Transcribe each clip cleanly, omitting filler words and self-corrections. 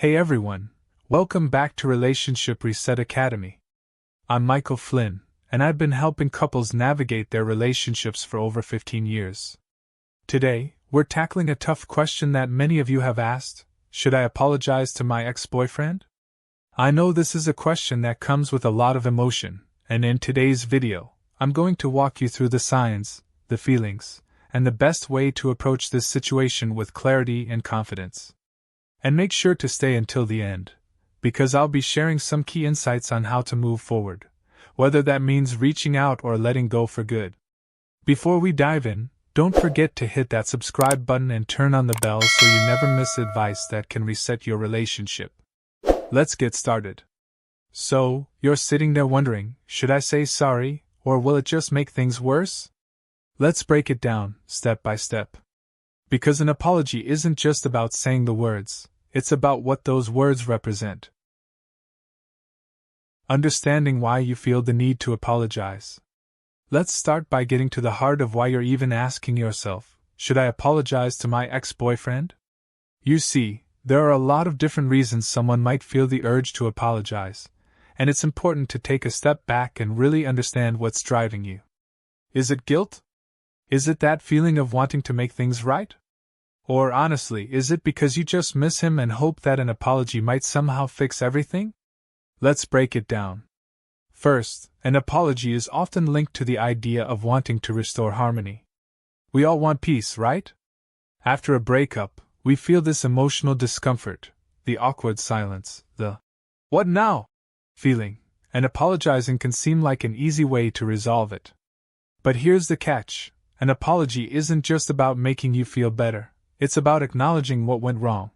Hey everyone, welcome back to Relationship Reset Academy. I'm Michael Flynn, and I've been helping couples navigate their relationships for over 15 years. Today, we're tackling a tough question that many of you have asked: should I apologize to my ex-boyfriend? I know this is a question that comes with a lot of emotion, and in today's video, I'm going to walk you through the signs, the feelings, and the best way to approach this situation with clarity and confidence. And make sure to stay until the end, because I'll be sharing some key insights on how to move forward, whether that means reaching out or letting go for good. Before we dive in, don't forget to hit that subscribe button and turn on the bell so you never miss advice that can reset your relationship. Let's get started. So, you're sitting there wondering, should I say sorry, or will it just make things worse? Let's break it down, step by step. Because an apology isn't just about saying the words, it's about what those words represent. Understanding why you feel the need to apologize. Let's start by getting to the heart of why you're even asking yourself, should I apologize to my ex-boyfriend? You see, there are a lot of different reasons someone might feel the urge to apologize, and it's important to take a step back and really understand what's driving you. Is it guilt? Is it that feeling of wanting to make things right? Or honestly, is it because you just miss him and hope that an apology might somehow fix everything? Let's break it down. First, an apology is often linked to the idea of wanting to restore harmony. We all want peace, right? After a breakup, we feel this emotional discomfort, the awkward silence, the "what now?" feeling, and apologizing can seem like an easy way to resolve it. But here's the catch: an apology isn't just about making you feel better. It's about acknowledging what went wrong.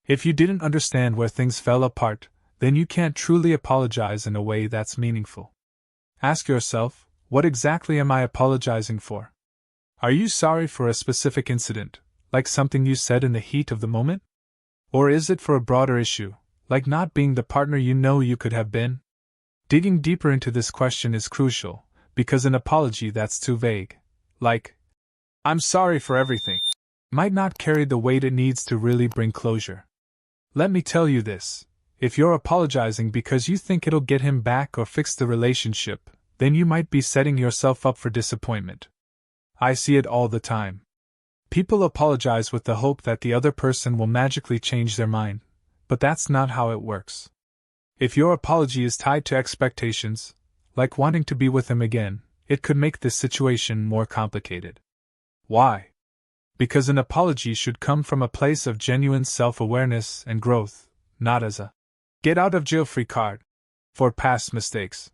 If you didn't understand where things fell apart, then you can't truly apologize in a way that's meaningful. Ask yourself, what exactly am I apologizing for? Are you sorry for a specific incident, like something you said in the heat of the moment? Or is it for a broader issue, like not being the partner you know you could have been? Digging deeper into this question is crucial, because an apology that's too vague, like, "I'm sorry for everything," might not carry the weight it needs to really bring closure. Let me tell you this: if you're apologizing because you think it'll get him back or fix the relationship, then you might be setting yourself up for disappointment. I see it all the time. People apologize with the hope that the other person will magically change their mind, but that's not how it works. If your apology is tied to expectations, like wanting to be with him again, it could make this situation more complicated. Why? Because an apology should come from a place of genuine self-awareness and growth, not as a get-out-of-jail-free card for past mistakes.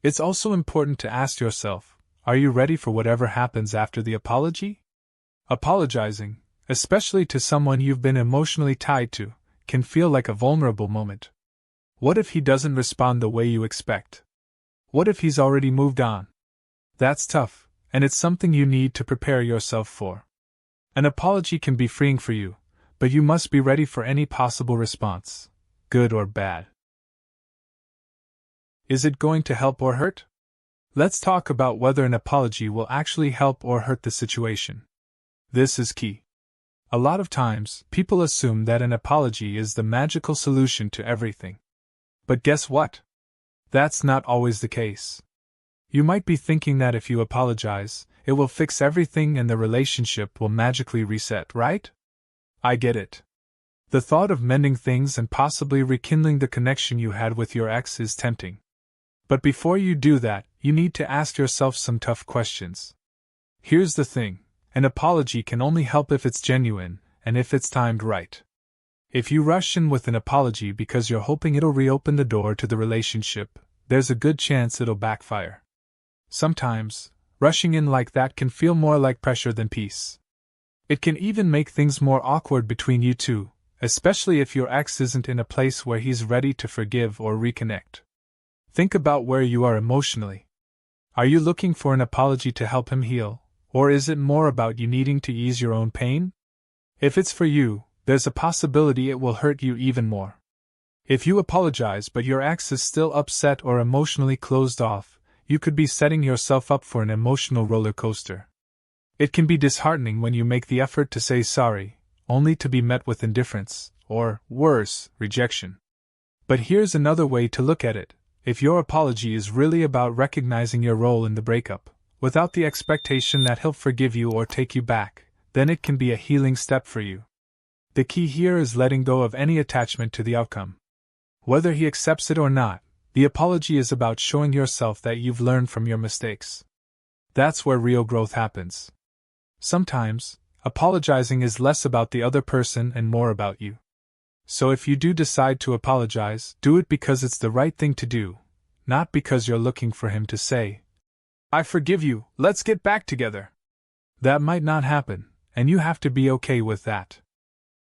It's also important to ask yourself, are you ready for whatever happens after the apology? Apologizing, especially to someone you've been emotionally tied to, can feel like a vulnerable moment. What if he doesn't respond the way you expect? What if he's already moved on? That's tough, and it's something you need to prepare yourself for. An apology can be freeing for you, but you must be ready for any possible response, good or bad. Is it going to help or hurt? Let's talk about whether an apology will actually help or hurt the situation. This is key. A lot of times, people assume that an apology is the magical solution to everything. But guess what? That's not always the case. You might be thinking that if you apologize, it will fix everything and the relationship will magically reset, right? I get it. The thought of mending things and possibly rekindling the connection you had with your ex is tempting. But before you do that, you need to ask yourself some tough questions. Here's the thing: an apology can only help if it's genuine, and if it's timed right. If you rush in with an apology because you're hoping it'll reopen the door to the relationship, there's a good chance it'll backfire. Sometimes, rushing in like that can feel more like pressure than peace. It can even make things more awkward between you two, especially if your ex isn't in a place where he's ready to forgive or reconnect. Think about where you are emotionally. Are you looking for an apology to help him heal, or is it more about you needing to ease your own pain? If it's for you, there's a possibility it will hurt you even more. If you apologize but your ex is still upset or emotionally closed off, you could be setting yourself up for an emotional roller coaster. It can be disheartening when you make the effort to say sorry, only to be met with indifference, or, worse, rejection. But here's another way to look at it. If your apology is really about recognizing your role in the breakup, without the expectation that he'll forgive you or take you back, then it can be a healing step for you. The key here is letting go of any attachment to the outcome. Whether he accepts it or not, the apology is about showing yourself that you've learned from your mistakes. That's where real growth happens. Sometimes, apologizing is less about the other person and more about you. So if you do decide to apologize, do it because it's the right thing to do, not because you're looking for him to say, "I forgive you, let's get back together." That might not happen, and you have to be okay with that.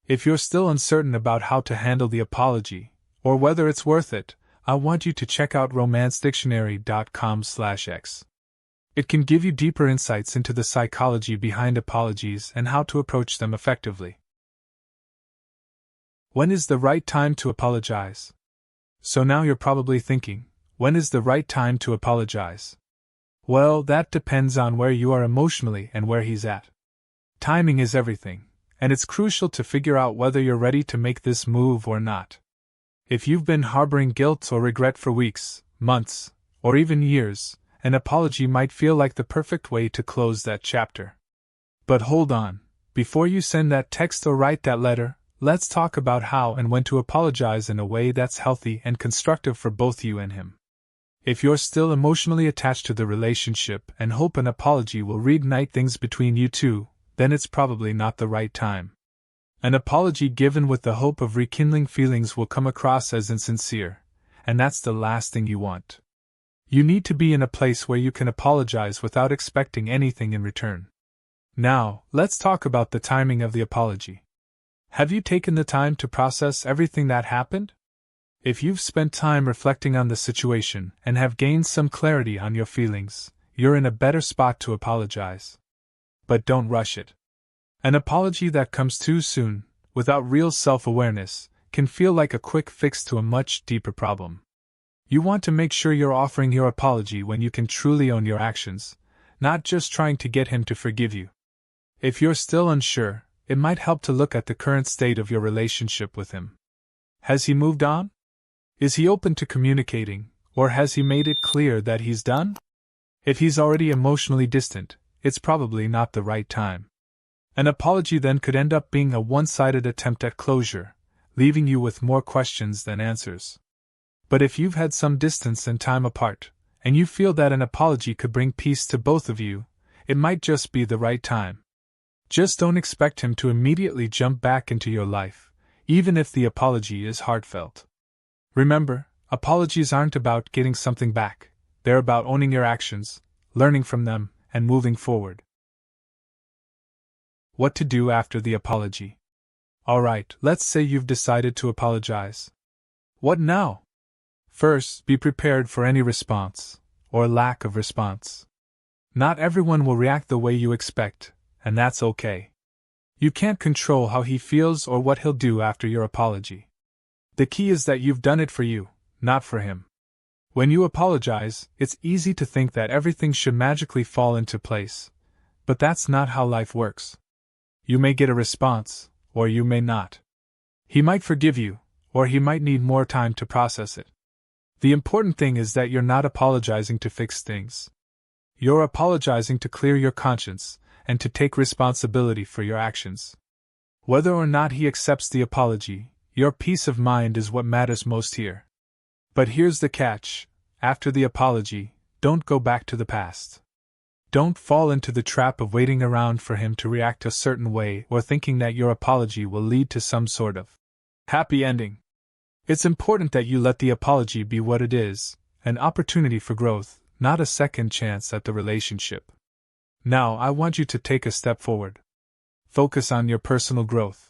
If you're still uncertain about how to handle the apology, or whether it's worth it, I want you to check out romancedictionary.com/x. It can give you deeper insights into the psychology behind apologies and how to approach them effectively. When is the right time to apologize? So now you're probably thinking, when is the right time to apologize? Well, that depends on where you are emotionally and where he's at. Timing is everything, and it's crucial to figure out whether you're ready to make this move or not. If you've been harboring guilt or regret for weeks, months, or even years, an apology might feel like the perfect way to close that chapter. But hold on, before you send that text or write that letter, let's talk about how and when to apologize in a way that's healthy and constructive for both you and him. If you're still emotionally attached to the relationship and hope an apology will reignite things between you two, then it's probably not the right time. An apology given with the hope of rekindling feelings will come across as insincere, and that's the last thing you want. You need to be in a place where you can apologize without expecting anything in return. Now, let's talk about the timing of the apology. Have you taken the time to process everything that happened? If you've spent time reflecting on the situation and have gained some clarity on your feelings, you're in a better spot to apologize. But don't rush it. An apology that comes too soon, without real self-awareness, can feel like a quick fix to a much deeper problem. You want to make sure you're offering your apology when you can truly own your actions, not just trying to get him to forgive you. If you're still unsure, it might help to look at the current state of your relationship with him. Has he moved on? Is he open to communicating, or has he made it clear that he's done? If he's already emotionally distant, it's probably not the right time. An apology then could end up being a one-sided attempt at closure, leaving you with more questions than answers. But if you've had some distance and time apart, and you feel that an apology could bring peace to both of you, it might just be the right time. Just don't expect him to immediately jump back into your life, even if the apology is heartfelt. Remember, apologies aren't about getting something back, they're about owning your actions, learning from them, and moving forward. What to do after the apology? Alright, let's say you've decided to apologize. What now? First, be prepared for any response, or lack of response. Not everyone will react the way you expect, and that's okay. You can't control how he feels or what he'll do after your apology. The key is that you've done it for you, not for him. When you apologize, it's easy to think that everything should magically fall into place, but that's not how life works. You may get a response, or you may not. He might forgive you, or he might need more time to process it. The important thing is that you're not apologizing to fix things. You're apologizing to clear your conscience and to take responsibility for your actions. Whether or not he accepts the apology, your peace of mind is what matters most here. But here's the catch: after the apology, don't go back to the past. Don't fall into the trap of waiting around for him to react a certain way or thinking that your apology will lead to some sort of happy ending. It's important that you let the apology be what it is, an opportunity for growth, not a second chance at the relationship. Now I want you to take a step forward. Focus on your personal growth.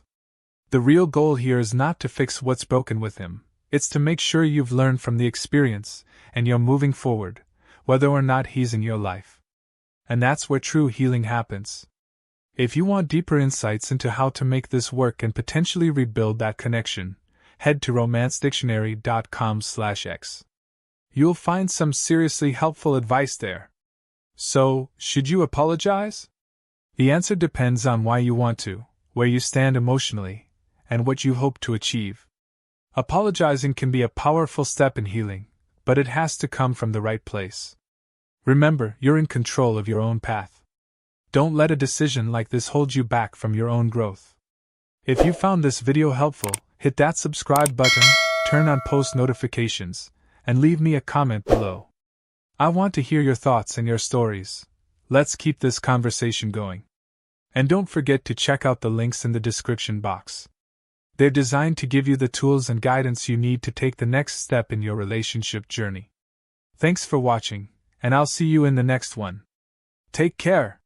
The real goal here is not to fix what's broken with him, it's to make sure you've learned from the experience and you're moving forward, whether or not he's in your life. And that's where true healing happens. If you want deeper insights into how to make this work and potentially rebuild that connection, head to romancedictionary.com/x. You'll find some seriously helpful advice there. So, should you apologize? The answer depends on why you want to, where you stand emotionally, and what you hope to achieve. Apologizing can be a powerful step in healing, but it has to come from the right place. Remember, you're in control of your own path. Don't let a decision like this hold you back from your own growth. If you found this video helpful, hit that subscribe button, turn on post notifications, and leave me a comment below. I want to hear your thoughts and your stories. Let's keep this conversation going. And don't forget to check out the links in the description box. They're designed to give you the tools and guidance you need to take the next step in your relationship journey. Thanks for watching, and I'll see you in the next one. Take care.